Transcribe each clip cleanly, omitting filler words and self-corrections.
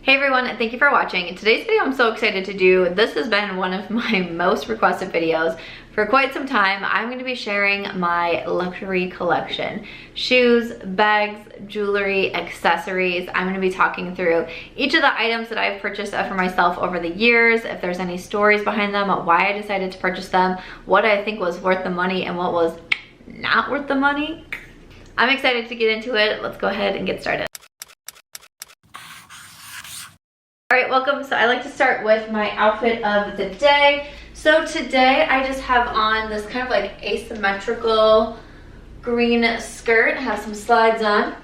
Hey everyone, thank you for watching. In today's video I'm so excited to do. This has been one of my most requested videos for quite some time. I'm going to be sharing my luxury collection. Shoes, bags, jewelry, accessories. I'm going to be talking through each of the items that I've purchased for myself over the years, if there's any stories behind them, why I decided to purchase them, what I think was worth the money and what was not worth the money. I'm excited to get into it. Let's go ahead and get started. Alright, welcome. So I like to start with my outfit of the day. So today I just have on this kind of like asymmetrical green skirt. I have some slides on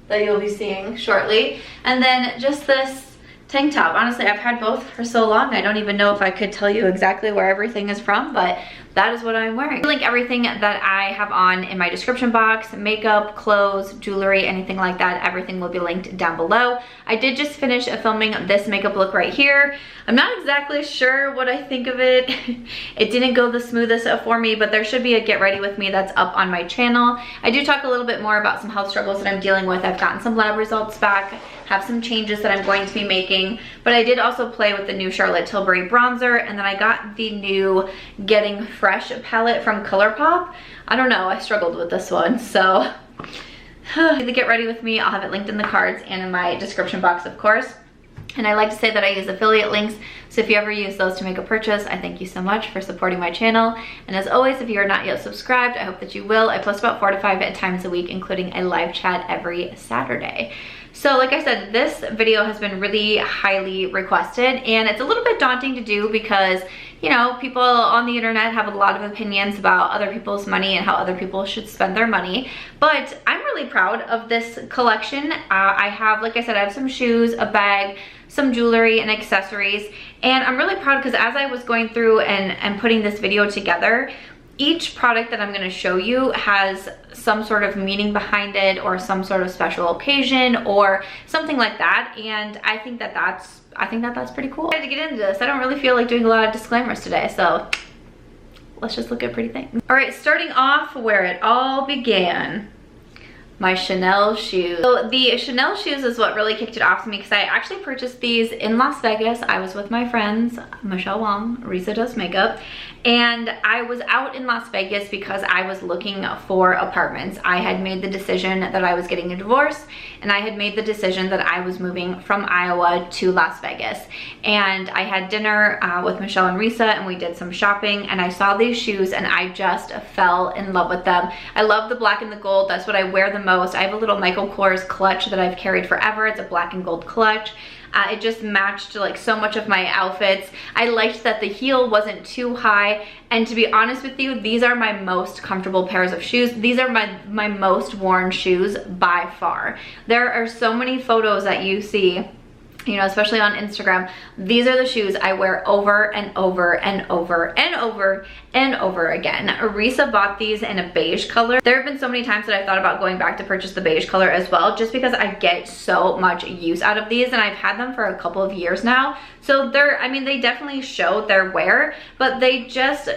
that you'll be seeing shortly. And then just this tank top. Honestly, I've had both for so long, I don't even know if I could tell you exactly where everything is from, but that is what I'm wearing. I'll link everything that I have on in my description box, makeup, clothes, jewelry, anything like that. Everything will be linked down below. I did just finish filming this makeup look right here. I'm not exactly sure what I think of it. It didn't go the smoothest for me, but there should be a get ready with me that's up on my channel. I do talk a little bit more about some health struggles that I'm dealing with. I've gotten some lab results back, have some changes that I'm going to be making, but I did also play with the new Charlotte Tilbury bronzer, and then I got the new Getting Fresh palette from Colourpop. I don't know, I struggled with this one, so to get ready with me, I'll have it linked in the cards and in my description box, of course. And I like to say that I use affiliate links, so if you ever use those to make a purchase, I thank you so much for supporting my channel. And as always, if you are not yet subscribed, I hope that you will. I post about 4 to 5 times a week, including a live chat every Saturday. So like I said, this video has been really highly requested, and it's a little bit daunting to do because, you know, people on the internet have a lot of opinions about other people's money and how other people should spend their money. But I'm really proud of this collection. I have, like I said, I have some shoes, a bag, some jewelry and accessories, and I'm really proud because as I was going through and putting this video together, each product that I'm going to show you has some sort of meaning behind it, or some sort of special occasion or something like that, and I think that that's pretty cool. I had to get into this. I don't really feel like doing a lot of disclaimers today, so let's just look at pretty things. All right, starting off where it all began. My Chanel shoes. So the Chanel shoes is what really kicked it off to me, because I actually purchased these in Las Vegas. I was with my friends, Michelle Wong, Risa Does Makeup, and I was out in Las Vegas because I was looking for apartments. I had made the decision that I was getting a divorce, and I had made the decision that I was moving from Iowa to Las Vegas. And I had dinner with Michelle and Risa, and we did some shopping, and I saw these shoes and I just fell in love with them. I love the black and the gold. That's what I wear the most. I have a little Michael Kors clutch that I've carried forever. It's a black and gold clutch. It just matched like so much of my outfits. I liked that the heel wasn't too high, and to be honest with you, these are my most comfortable pairs of shoes. These are my most worn shoes by far. There are so many photos that you see, you know, especially on Instagram. These are the shoes I wear over and over and over and over and over again. Risa bought these in a beige color. There have been so many times that I thought about going back to purchase the beige color as well, just because I get so much use out of these, and I've had them for a couple of years now. So they're, I mean, they definitely show their wear, but they just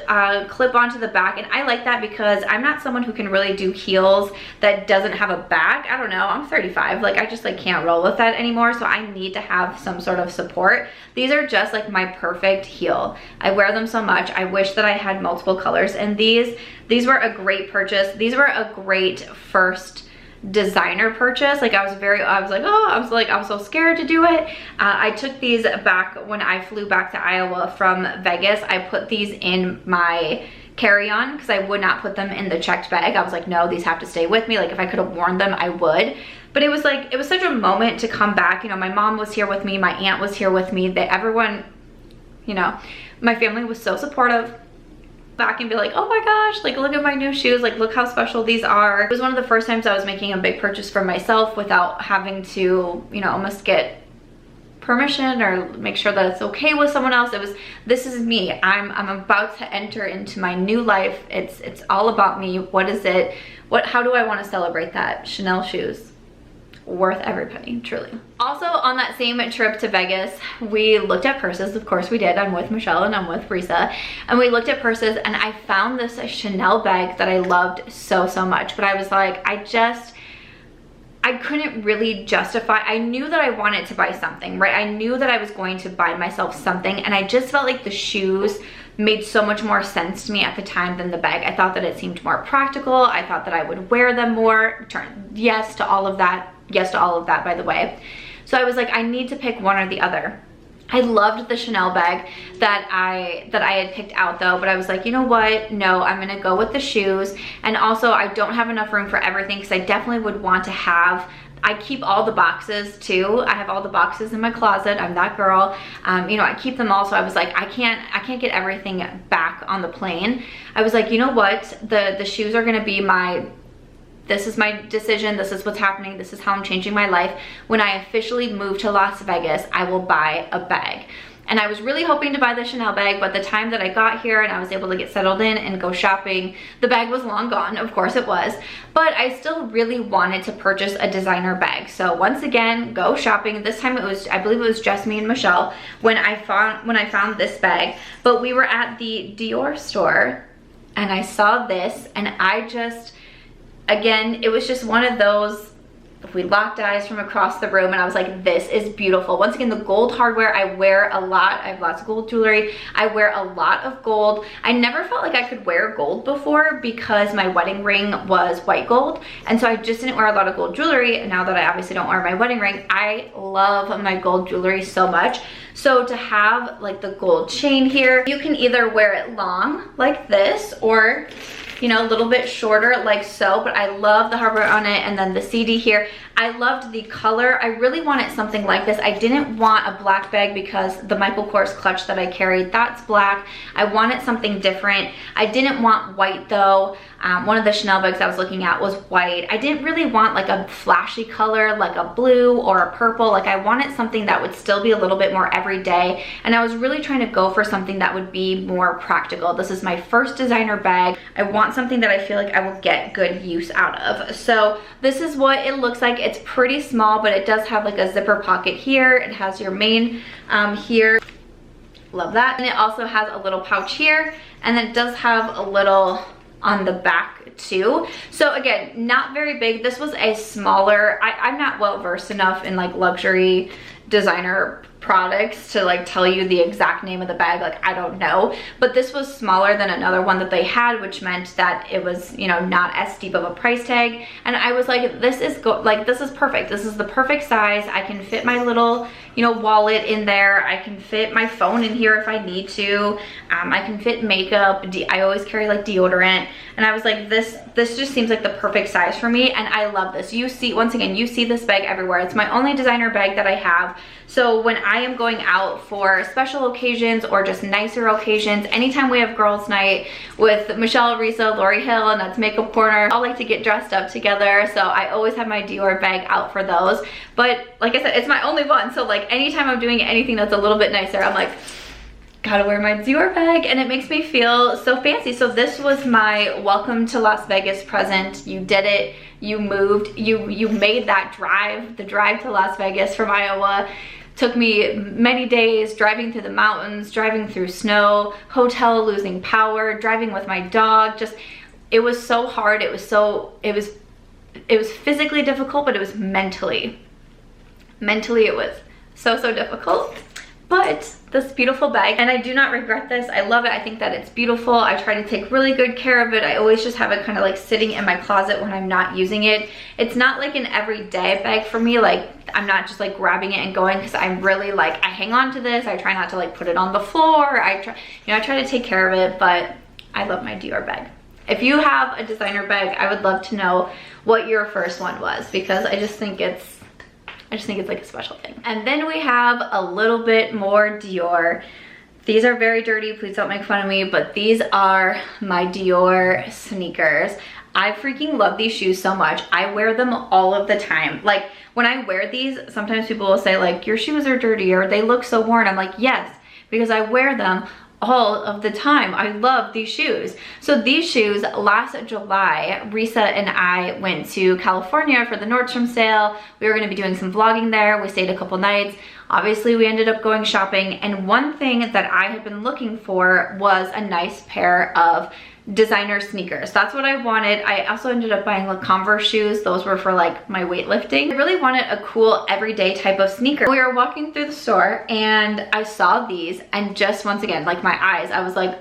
clip onto the back, and I like that because I'm not someone who can really do heels that doesn't have a back. I don't know, I'm 35, like I just like can't roll with that anymore, so I need to have some sort of support. These are just like my perfect heel. I wear them so much. I wish that I had multiple colors in these. These were a great purchase. These were a great first designer purchase. Like I was so scared to do it. I took these back when I flew back to Iowa from Vegas. I put these in my carry-on because I would not put them in the checked bag. I was like, no, these have to stay with me. Like if I could have worn them, I would. But it was like, it was such a moment to come back. You know, my mom was here with me, my aunt was here with me, that everyone, you know, my family was so supportive. Back and be like, oh my gosh, like look at my new shoes, like look how special these are. It was one of the first times I was making a big purchase for myself without having to, you know, almost get permission or make sure that it's okay with someone else. It was, this is me. I'm about to enter into my new life. It's all about me. What is it? How do I want to celebrate that? Chanel shoes. Worth every penny, truly. Also, on that same trip to Vegas, we looked at purses. Of course we did. I'm with Michelle and I'm with Risa, and we looked at purses, and I found this Chanel bag that I loved so much, but I was like, I couldn't really justify. I knew that I wanted to buy something, right? I knew that I was going to buy myself something, and I just felt like the shoes made so much more sense to me at the time than the bag. I thought that it seemed more practical. I thought that I would wear them more. Yes to all of that. Yes to all of that, by the way. So I was like, I need to pick one or the other. I loved the Chanel bag that I had picked out though, but I was like, you know what? No, I'm gonna go with the shoes. And also I don't have enough room for everything because I definitely would want to have, I keep all the boxes too. I have all the boxes in my closet. I'm that girl. You know, I keep them all. So I was like, I can't get everything back on the plane. I was like, you know what? The shoes are gonna be this is my decision. This is what's happening. This is how I'm changing my life. When I officially move to Las Vegas, I will buy a bag. And I was really hoping to buy the Chanel bag, but the time that I got here and I was able to get settled in and go shopping, the bag was long gone. Of course it was. But I still really wanted to purchase a designer bag. So once again, go shopping. This time it was, I believe it was just me and Michelle when I found this bag. But we were at the Dior store and I saw this, and I just, again, it was just one of those, we locked eyes from across the room and I was like, this is beautiful. Once again, the gold hardware, I wear a lot. I have lots of gold jewelry. I wear a lot of gold. I never felt like I could wear gold before because my wedding ring was white gold. And so I just didn't wear a lot of gold jewelry. And now that I obviously don't wear my wedding ring, I love my gold jewelry so much. So to have like the gold chain here, you can either wear it long like this or, you know, a little bit shorter like so, but I love the hardware on it. And then the CD here, I loved the color. I really wanted something like this. I didn't want a black bag because the Michael Kors clutch that I carried, that's black. I wanted something different. I didn't want white though. One of the Chanel bags I was looking at was white. I didn't really want like a flashy color like a blue or a purple. Like I wanted something that would still be a little bit more everyday, and I was really trying to go for something that would be more practical. This is my first designer bag. I want something that I feel like I will get good use out of. So this is what it looks like. It's pretty small, but it does have like a zipper pocket here. It has your main here. Love that. And it also has a little pouch here, and then it does have a little on the back too. So again, not very big. This was a smaller, I'm not well versed enough in like luxury designer products to like tell you the exact name of the bag. Like I don't know, but this was smaller than another one that they had, which meant that it was, you know, not as steep of a price tag. And I was like, this is perfect. This is the perfect size. I can fit my little, you know, wallet in there. I can fit my phone in here if I need to. I can fit makeup. I always carry like deodorant. And I was like, this just seems like the perfect size for me. And I love this. You see, once again, you see this bag everywhere. It's my only designer bag that I have. So when I am going out for special occasions or just nicer occasions, anytime we have girls night with Michelle, Risa, Lori Hill, and that's Makeup Corner, I like to get dressed up together. So I always have my Dior bag out for those. But like I said, it's my only one. So like anytime I'm doing anything that's a little bit nicer, I'm like, gotta wear my Dior bag, and it makes me feel so fancy. So this was my welcome to Las Vegas present. You did it. You moved. You made that drive, the drive to Las Vegas from Iowa. Took me many days driving through the mountains, driving through snow, hotel losing power, driving with my dog. Just, it was so hard. It was physically difficult, but it was mentally it was so difficult. But this beautiful bag, and I do not regret this. I love it. I think that it's beautiful. I try to take really good care of it. I always just have it kind of like sitting in my closet when I'm not using it. It's not like an everyday bag for me. Like I'm not just like grabbing it and going, because I'm really like, I hang on to this. I try not to like put it on the floor. I try to take care of it, but I love my Dior bag. If you have a designer bag, I would love to know what your first one was, because I just think it's like a special thing. And then we have a little bit more Dior. These are very dirty, please don't make fun of me, but these are my Dior sneakers. I freaking love these shoes so much. I wear them all of the time. Like when I wear these, sometimes people will say like, your shoes are dirty or they look so worn. I'm like, yes, because I wear them all of the time. I love these shoes. So these shoes, last July, Risa and I went to California for the Nordstrom sale. We were gonna be doing some vlogging there. We stayed a couple nights. Obviously we ended up going shopping, and one thing that I had been looking for was a nice pair of designer sneakers. That's what I wanted. I also ended up buying like Converse shoes. Those were for like my weightlifting. I really wanted a cool everyday type of sneaker. We were walking through the store and I saw these, and just once again, like my eyes, I was like,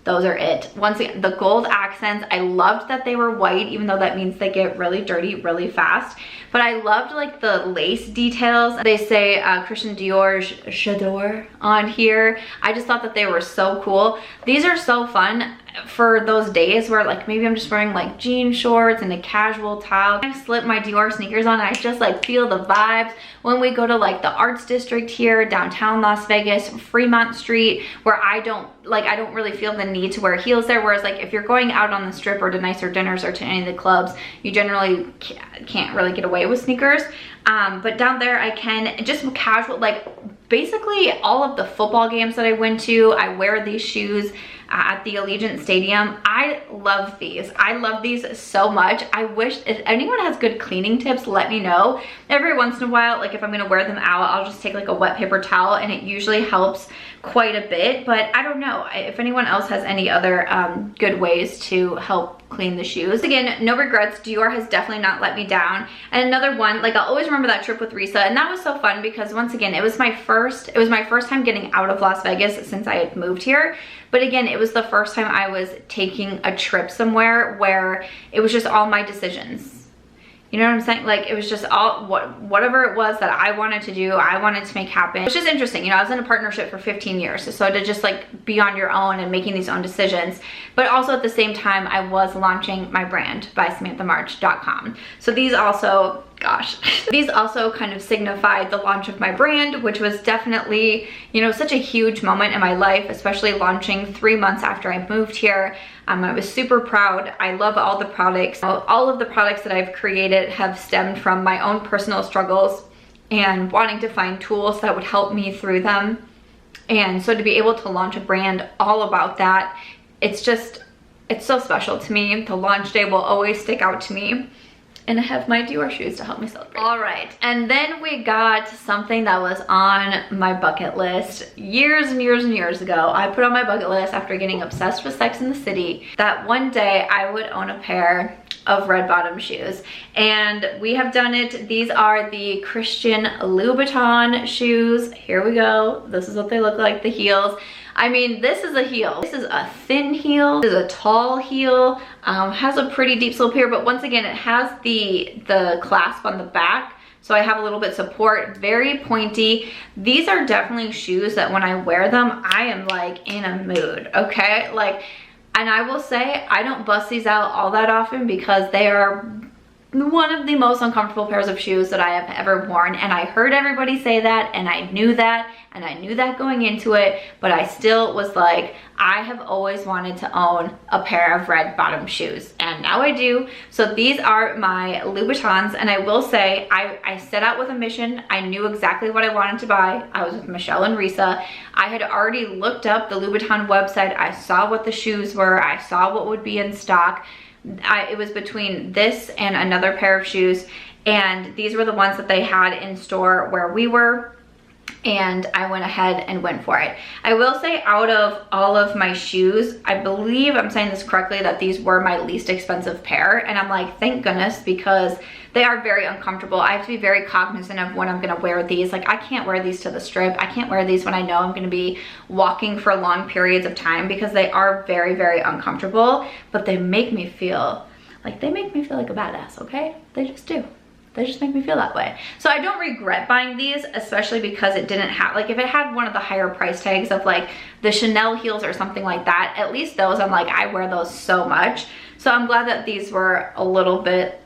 those are it. Once again, the gold accents, I loved that they were white, even though that means they get really dirty really fast. But I loved like the lace details. They say Christian Dior J'adore on here. I just thought that they were so cool. These are so fun for those days where like maybe I'm just wearing like jean shorts and a casual top. I slip my Dior sneakers on, I just like feel the vibes. When we go to like the arts district here, downtown Las Vegas, Fremont Street, where I don't really feel the need to wear heels there. Whereas like if you're going out on the strip or to nicer dinners or to any of the clubs, you generally can't really get away with sneakers. But down there I can, just casual, like basically all of the football games that I went to, I wear these shoes at the Allegiant Stadium. I love these. I love these so much. I wish, if anyone has good cleaning tips, let me know. Every once in a while, like if I'm gonna wear them out, I'll just take like a wet paper towel, and it usually helps quite a bit. But I don't know if anyone else has any other good ways to help clean the shoes. Again, no regrets. Dior has definitely not let me down. And another one, like I'll always remember that trip with Luisa, and that was so fun because once again, it was my first time getting out of Las Vegas since I had moved here. But again, it was the first time I was taking a trip somewhere where it was just all my decisions. You know what I'm saying? Like it was just all, whatever it was that I wanted to do, I wanted to make happen. Which is interesting. You know, I was in a partnership for 15 years. So to just like be on your own and making these own decisions. But also at the same time, I was launching my brand, BySamanthaMarch.com. So these also, gosh, these also kind of signified the launch of my brand, which was definitely, you know, such a huge moment in my life, especially launching 3 months after I moved here. I was super proud. I love all the products. All of the products that I've created have stemmed from my own personal struggles and wanting to find tools that would help me through them. And so to be able to launch a brand all about that, it's so special to me. The launch day will always stick out to me. And I have my Dior shoes to help me celebrate. All right, and then we got something that was on my bucket list years and years and years ago. I put on my bucket list after getting obsessed with Sex and the City that one day I would own a pair of red bottom shoes, and we have done it. These are the Christian Louboutin shoes. Here we go. This is what they look like, the heels. I mean, this is a heel. This is a thin heel. This is a tall heel. Has a pretty deep slope here, but once again, it has the clasp on the back. So I have a little bit support, very pointy. These are definitely shoes that when I wear them, I am like in a mood, okay? Like, and I will say, I don't bust these out all that often because they are one of the most uncomfortable pairs of shoes that I have ever worn. And I heard everybody say that, and I knew that, and I knew that going into it, but I still was like, I have always wanted to own a pair of red bottom shoes, and now I do. So these are my Louboutins, and I will say, I set out with a mission. I knew exactly what I wanted to buy. I was with Michelle and Risa. I had already looked up the Louboutin website. I saw what the shoes were. I saw what would be in stock. It was between this and another pair of shoes, and these were the ones that they had in store where we were, and I went ahead and went for it. I will say, out of all of my shoes, I believe I'm saying this correctly, that these were my least expensive pair, and I'm like, thank goodness, because they are very uncomfortable. I have to be very cognizant of when I'm gonna wear these. Like, I can't wear these to the strip. I can't wear these when I know I'm gonna be walking for long periods of time, because they are very, very uncomfortable, but they make me feel like a badass, okay? They just do. They just make me feel that way. So I don't regret buying these, especially because it didn't have, like, if it had one of the higher price tags of like the Chanel heels or something like that, at least those, I'm like, I wear those so much. So I'm glad that these were a little bit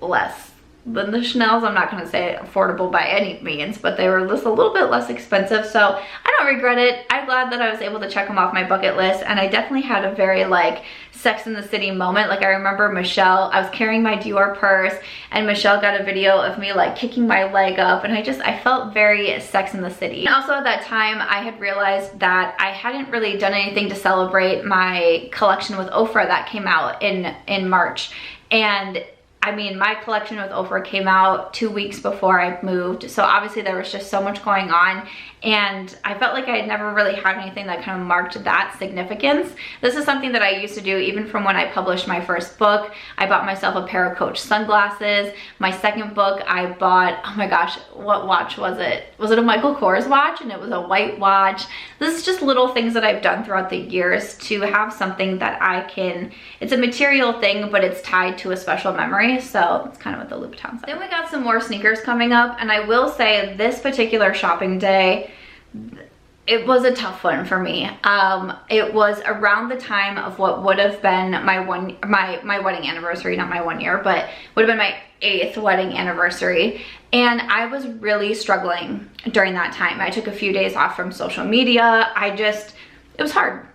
less than the Chanel's. I'm not gonna say affordable by any means, but they were just a little bit less expensive. So I don't regret it. I'm glad that I was able to check them off my bucket list, and I definitely had a very like Sex and the City moment. Like, I remember Michelle, I was carrying my Dior purse, and Michelle got a video of me like kicking my leg up, and I felt very Sex and the City. And also at that time, I had realized that I hadn't really done anything to celebrate my collection with Ofra that came out in March, and I mean, my collection with Ofra came out 2 weeks before I moved, so obviously there was just so much going on, and I felt like I had never really had anything that kind of marked that significance. This is something that I used to do even from when I published my first book. I bought myself a pair of Coach sunglasses. My second book, I bought, oh my gosh, what watch was it? Was it a Michael Kors watch? And it was a white watch. This is just little things that I've done throughout the years to have something that I can, it's a material thing, but it's tied to a special memory. So that's kind of what the Louboutin said. Then we got some more sneakers coming up, and I will say this particular shopping day, it was a tough one for me. It was around the time of what would have been my wedding anniversary, not my 1 year, but would have been my 8th wedding anniversary. And I was really struggling during that time. I took a few days off from social media. It was hard.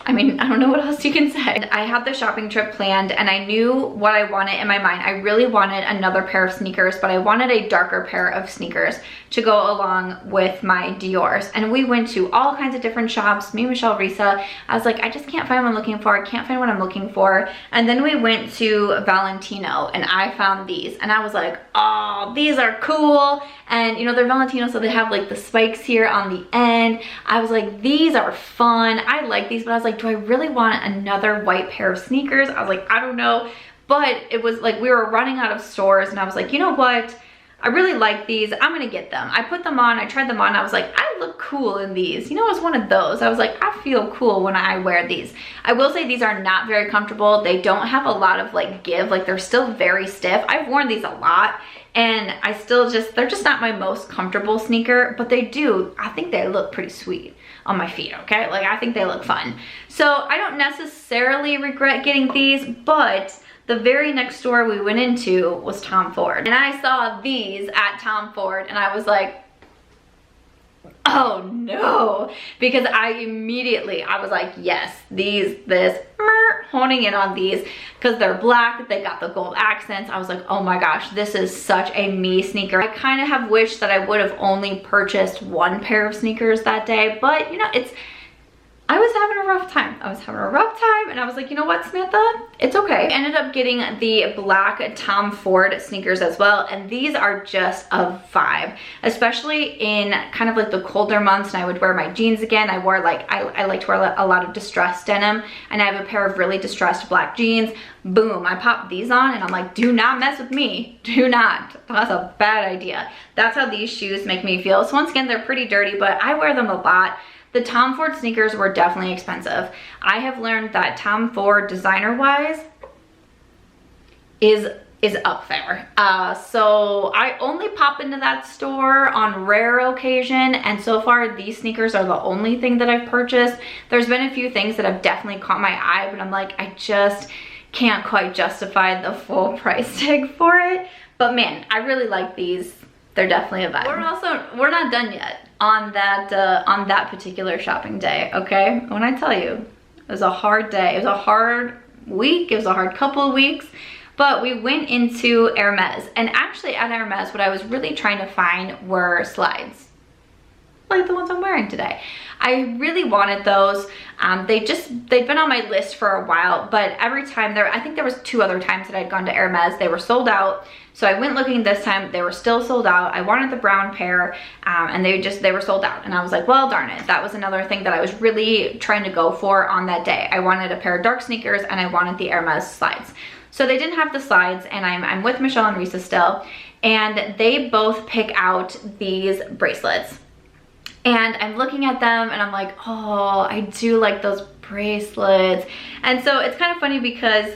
I mean, I don't know what else you can say. I had the shopping trip planned and I knew what I wanted in my mind. I really wanted another pair of sneakers, but I wanted a darker pair of sneakers to go along with my Dior's. And we went to all kinds of different shops, me, Michelle, Risa. I was like, I just can't find what I'm looking for. I can't find what I'm looking for. And then we went to Valentino and I found these and I was like, oh, these are cool. And you know, they're Valentino, so they have like the spikes here on the end. I was like, these are fun. I like these, but I was like, do I really want another white pair of sneakers? I was like, I don't know. But it was like we were running out of stores and I was like, you know what? I really like these. I'm gonna get them. I put them on, I tried them on. I was like, I look cool in these. You know, it was one of those. I was like, I feel cool when I wear these. I will say these are not very comfortable. They don't have a lot of like give, like they're still very stiff. I've worn these a lot and I still they're just not my most comfortable sneaker, but I think they look pretty sweet on my feet, okay? Like I think they look fun. So I don't necessarily regret getting these, but the very next store we went into was Tom Ford. And I saw these at Tom Ford and I was like, oh no. Because I was like, yes, honing in on these because they're black, they got the gold accents. I was like, oh my gosh, this is such a me sneaker. I kind of have wished that I would have only purchased one pair of sneakers that day, but you know, I was having a rough time. And I was like, you know what, Samantha? It's okay. I ended up getting the black Tom Ford sneakers as well. And these are just a vibe, especially in kind of like the colder months. And I would wear my jeans again. I like to wear a lot of distressed denim. And I have a pair of really distressed black jeans. Boom, I popped these on and I'm like, do not mess with me. Do not. That's a bad idea. That's how these shoes make me feel. So once again, they're pretty dirty, but I wear them a lot. The Tom Ford sneakers were definitely expensive. I have learned that Tom Ford designer-wise is up there. So I only pop into that store on rare occasion, and so far these sneakers are the only thing that I've purchased. There's been a few things that have definitely caught my eye, but I'm like, I just can't quite justify the full price tag for it. But man, I really like these. They're definitely a vibe. We're not done yet on that particular shopping day, okay? When I tell you, it was a hard day. It was a hard week. It was a hard couple of weeks. But we went into Hermes. And actually at Hermes, what I was really trying to find were slides. Like the ones I'm wearing today. I really wanted those. They've been on my list for a while, but every time I think there was 2 other times that I'd gone to Hermes, they were sold out. So I went looking this time, they were still sold out. I wanted the brown pair, and they were sold out. And I was like, well, darn it. That was another thing that I was really trying to go for on that day. I wanted a pair of dark sneakers and I wanted the Hermes slides. So they didn't have the slides, and I'm with Michelle and Risa still, and they both pick out these bracelets. And I'm looking at them and I'm like, oh, I do like those bracelets. And so it's kind of funny because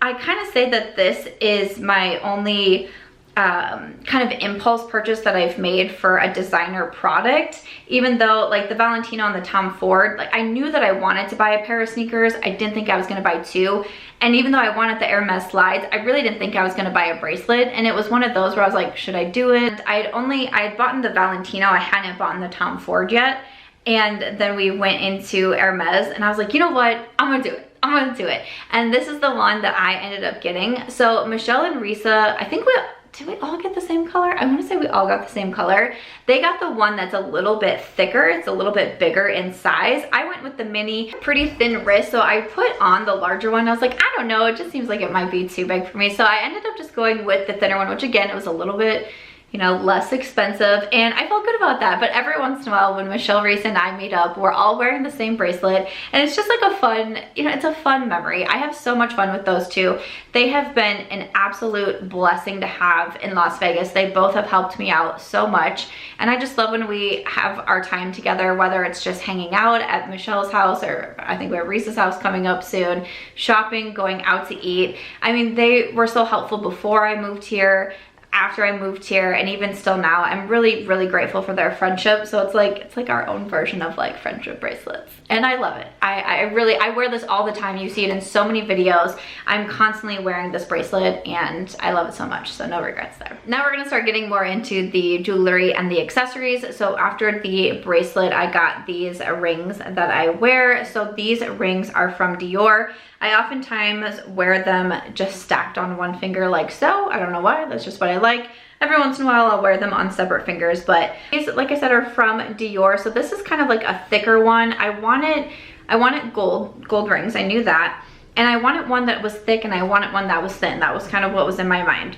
I kind of say that this is my only kind of impulse purchase that I've made for a designer product, even though like the Valentino and the Tom Ford, like I knew that I wanted to buy a pair of sneakers. I didn't think I was gonna buy 2. And even though I wanted the Hermes slides, I really didn't think I was gonna buy a bracelet. And it was one of those where I was like, should I do it? I had bought the Valentino, I hadn't bought the Tom Ford yet. And then we went into Hermes and I was like, you know what? I'm gonna do it. I'm gonna do it. And this is the one that I ended up getting. So Michelle and Risa, I think did we all get the same color? I want to say we all got the same color. They got the one that's a little bit thicker. It's a little bit bigger in size. I went with the mini, pretty thin wrist, so I put on the larger one. I was like, I don't know, it just seems like it might be too big for me. So I ended up just going with the thinner one, which again, it was a little bit, you know, less expensive, and I felt good about that. But every once in a while when Michelle Reese and I meet up, we're all wearing the same bracelet, and it's just like a fun, you know, it's a fun memory. I have so much fun with those two. They have been an absolute blessing to have in Las Vegas. They both have helped me out so much, and I just love when we have our time together, whether it's just hanging out at Michelle's house, or I think we have Reese's house coming up soon, shopping, going out to eat. I mean, they were so helpful before I moved here, after I moved here, and even still now. I'm really, really grateful for their friendship. So it's like our own version of like friendship bracelets, and I love it. I wear this all the time. You see it in so many videos. I'm constantly wearing this bracelet, and I love it so much, so no regrets there. Now we're gonna start getting more into the jewelry and the accessories. So after the bracelet, I got these rings that I wear. So these rings are from Dior. I oftentimes wear them just stacked on one finger like so. I don't know why, that's just what I like. Every once in a while I'll wear them on separate fingers, but these, like I said, are from Dior. So this is kind of like a thicker one. I wanted gold rings, I knew that. And I wanted one that was thick, and I wanted one that was thin. That was kind of what was in my mind.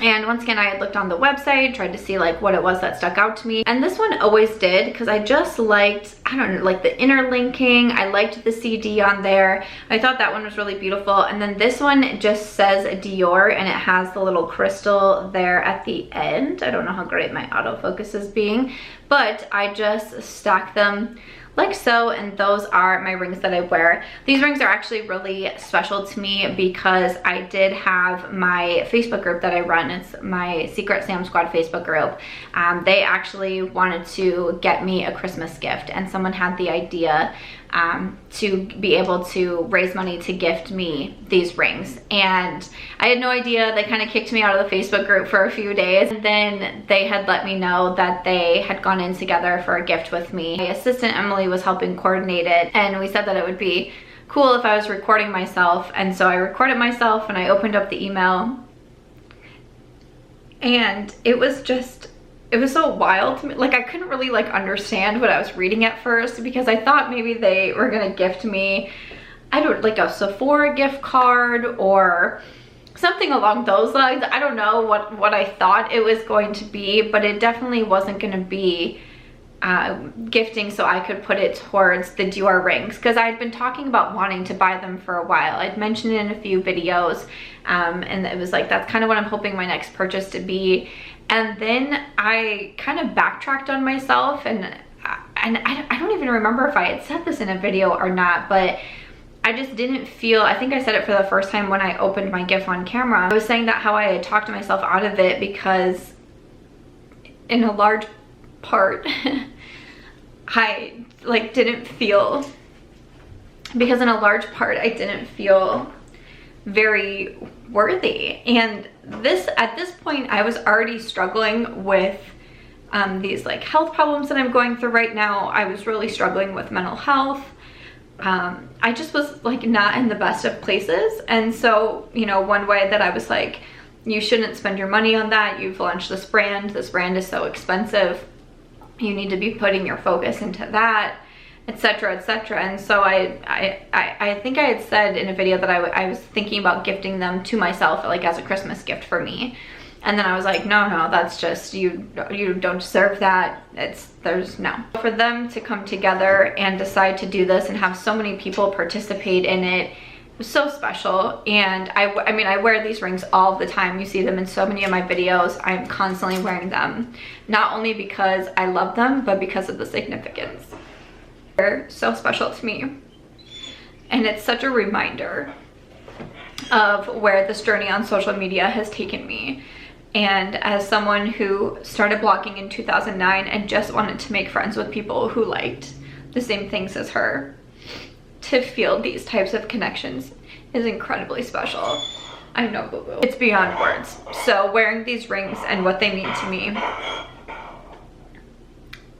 And once again, I had looked on the website, tried to see like what it was that stuck out to me. And this one always did, because I just liked, I don't know, like the interlinking. I liked the CD on there. I thought that one was really beautiful. And then this one just says Dior, and it has the little crystal there at the end. I don't know how great my autofocus is being, but I just stacked them like so, and those are my rings that I wear. These rings are actually really special to me because I did have my Facebook group that I run. It's my Secret Sam Squad Facebook group. They actually wanted to get me a Christmas gift, and someone had the idea to be able to raise money to gift me these rings. And I had no idea. They kind of kicked me out of the Facebook group for a few days, and then they had let me know that they had gone in together for a gift with me. My assistant Emily was helping coordinate it, and we said that it would be cool if I was recording myself. And so I recorded myself, and I opened up the email, and it was so wild to me. Like, I couldn't really like understand what I was reading at first, because I thought maybe they were gonna gift me, I don't, like a Sephora gift card or something along those lines. I don't know what I thought it was going to be, but it definitely wasn't gonna be gifting so I could put it towards the Dior rings, because I had been talking about wanting to buy them for a while. I'd mentioned it in a few videos, and it was like, that's kind of what I'm hoping my next purchase to be. And then I kind of backtracked on myself, and I don't even remember if I had said this in a video or not, but I just didn't feel, I think I said it for the first time when I opened my gift on camera. I was saying that how I had talked myself out of it, because in a large part, I like didn't feel, because in a large part I didn't feel very worthy. And this, at this point, I was already struggling with these like health problems that I'm going through right now. I was really struggling with mental health. I just was like not in the best of places. And so, you know, one way that I was like, you shouldn't spend your money on that. You've launched this brand is so expensive. You need to be putting your focus into that, etc., etc. And so I think I had said in a video that I was thinking about gifting them to myself, like as a Christmas gift for me. And then I was like, no, that's just, you don't deserve that. There's no. For them to come together and decide to do this and have so many people participate in it, it was so special. And I mean, I wear these rings all the time. You see them in so many of my videos. I'm constantly wearing them, not only because I love them, but because of the significance. They're so special to me. And it's such a reminder of where this journey on social media has taken me. And as someone who started blogging in 2009 and just wanted to make friends with people who liked the same things as her, to feel these types of connections is incredibly special. I know, boo-boo. It's beyond words. So wearing these rings and what they mean to me,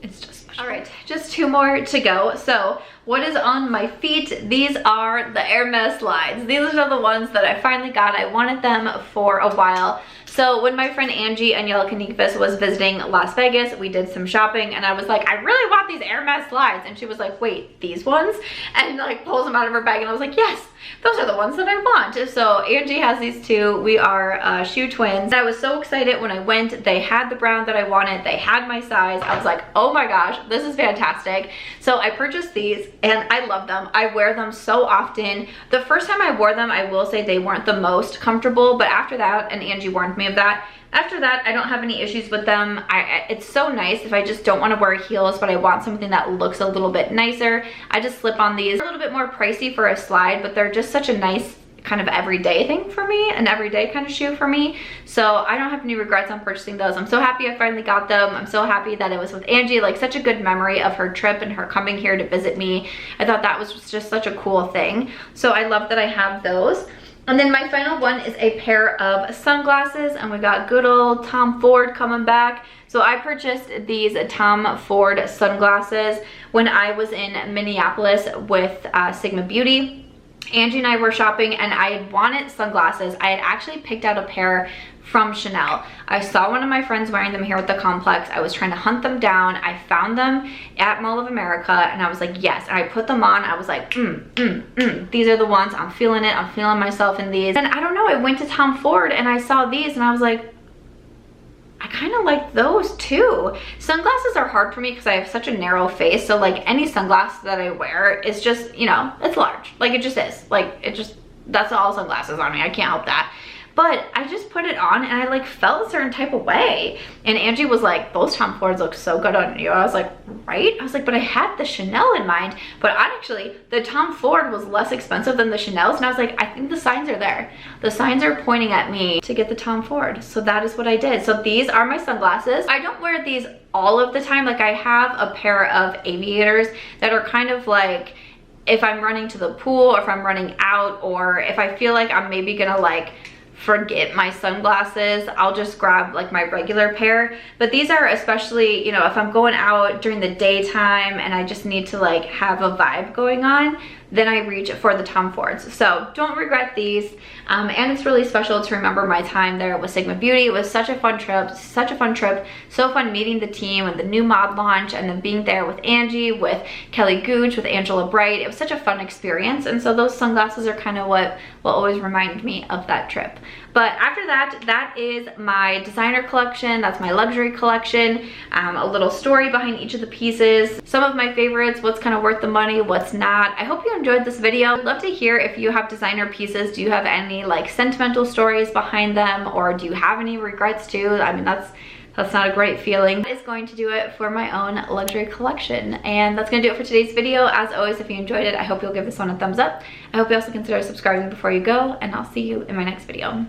it's just special. All right, just 2 more to go. So what is on my feet? These are the Hermes slides. These are the ones that I finally got. I wanted them for a while. So when my friend Angie and Yellow Canifas was visiting Las Vegas, we did some shopping and I was like, I really want these Hermes slides. And she was like, wait, these ones? And like pulls them out of her bag and I was like, yes, those are the ones that I want. So Angie has these too. We are shoe twins. I was so excited when I went. They had the brown that I wanted. They had my size. I was like, oh my gosh, this is fantastic. So I purchased these and I love them. I wear them so often. The first time I wore them, I will say they weren't the most comfortable, but after that, and Angie warned me of that, after that, I don't have any issues with them. It's so nice if I just don't want to wear heels, but I want something that looks a little bit nicer. I just slip on these. They're a little bit more pricey for a slide, but they're just such a nice kind of everyday thing for me, an everyday kind of shoe for me. So I don't have any regrets on purchasing those. I'm so happy I finally got them. I'm so happy that it was with Angie, like such a good memory of her trip and her coming here to visit me. I thought that was just such a cool thing. So I love that I have those. And then my final one is a pair of sunglasses, and we got good old Tom Ford coming back. So I purchased these Tom Ford sunglasses when I was in Minneapolis with Sigma Beauty. Angie and I were shopping and I had wanted sunglasses. I had actually picked out a pair from Chanel. I saw one of my friends wearing them here at the complex. I was trying to hunt them down. I found them at Mall of America and I was like, yes. And I put them on. I was like, these are the ones. I'm feeling it. I'm feeling myself in these. And I don't know, I went to Tom Ford and I saw these and I was like, I kind of like those too. Sunglasses are hard for me because I have such a narrow face. So like any sunglasses that I wear is just, you know, it's large. Like it just is. Like it just, that's all sunglasses on me. I can't help that. But I just put it on and I like felt a certain type of way. And Angie was like, those Tom Fords look so good on you. I was like, right? I was like, but I had the Chanel in mind. But actually, the Tom Ford was less expensive than the Chanel's. And I was like, I think the signs are there. The signs are pointing at me to get the Tom Ford. So that is what I did. So these are my sunglasses. I don't wear these all of the time. Like I have a pair of aviators that are kind of like, if I'm running to the pool or if I'm running out or if I feel like I'm maybe gonna like forget my sunglasses, I'll just grab like my regular pair. But these are especially, you know, if I'm going out during the daytime and I just need to like have a vibe going on, then I reach for the Tom Fords. So don't regret these. And it's really special to remember my time there with Sigma Beauty. It was such a fun trip, so fun meeting the team and the new mod launch and then being there with Angie, with Kelly Gooch, with Angela Bright. It was such a fun experience. And so those sunglasses are kind of what will always remind me of that trip. But after that, that is my designer collection. That's my luxury collection. A little story behind each of the pieces. Some of my favorites, what's kind of worth the money, what's not. I hope you enjoyed this video. I'd love to hear if you have designer pieces. Do you have any like sentimental stories behind them, or do you have any regrets too? I mean, that's not a great feeling. That is going to do it for my own luxury collection. And that's gonna do it for today's video. As always, if you enjoyed it, I hope you'll give this one a thumbs up. I hope you also consider subscribing before you go, and I'll see you in my next video.